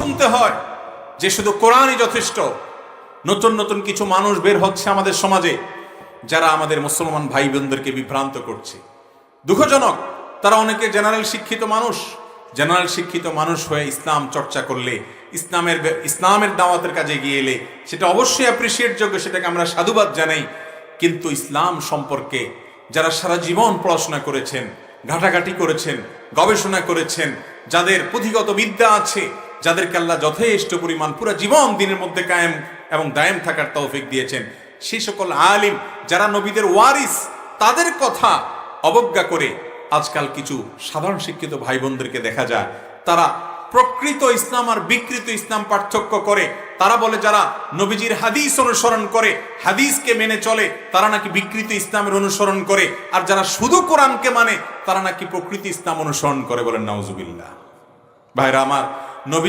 শুনতে হয় যে শুধু কোরআনই যথেষ্ট। নতুন নতুন কিছু মানুষ বের হচ্ছে আমাদের সমাজে, যারা আমাদের মুসলমান ভাই বোনদেরকে বিভ্রান্ত করছে। দুঃখজনক, তারা অনেকে জেনারেল শিক্ষিত মানুষ হয়ে ইসলাম চর্চা করলে, ইসলামের দাওয়াতের কাজে গিয়ে এলে সেটা অবশ্যই অ্যাপ্রিসিয়েট যোগ্য, সেটাকে আমরা সাধুবাদ জানাই। কিন্তু ইসলাম সম্পর্কে যারা সারা জীবন পড়াশোনা করেছেন, ঘাটাঘাটি করেছেন, গবেষণা করেছেন, যাদের পুঁথিগত বিদ্যা আছে, যাদেরকে আল্লাহ যথেষ্ট পরিমাণ পুরো জীবন দিনের মধ্যে কায়েম এবং দায়েম থাকার তৌফিক দিয়েছেন, সেই সকল আলিম যারা নবীদের ওয়ারিস, তাদের কথা অবজ্ঞা করে আজকাল কিছু সাধারণ শিক্ষিত ভাই বোনদেরকে দেখা যায় তারা প্রকৃত ইসলাম আর বিকৃত ইসলাম পার্থক্য করে। তারা বলে যারা নবীজির হাদিস অনুসরণ করে, হাদিসকে মেনে চলে, তারা নাকি বিকৃত ইসলামের অনুসরণ করে, আর যারা শুধু কোরআনকে মানে তারা নাকি প্রকৃত ইসলাম অনুসরণ করে। বলেন নাউজুবিল্লাহ। ভাইরা আমার, নবী